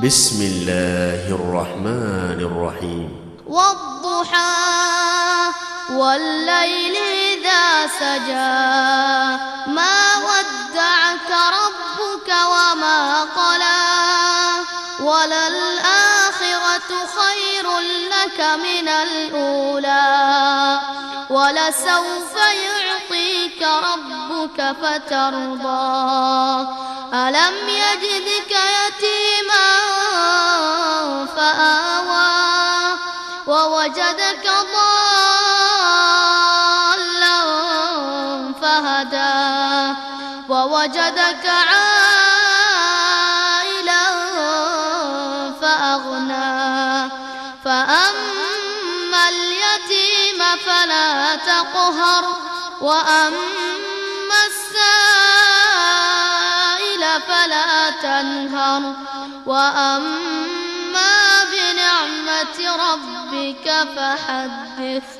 بسم الله الرحمن الرحيم. والضحى والليل إذا سجى ما ودعك ربك وما قلى وللآخرة خير لك من الأولى ولسوف يعطيك ربك فترضى ألم يجدك يتيما فآوى ووجدك ضالا فهدى ووجدك عائلا فأغنى فأما اليتيم فلا تقهر وأما السائل فلا تنهر وأما بنعمة ربك فحدث.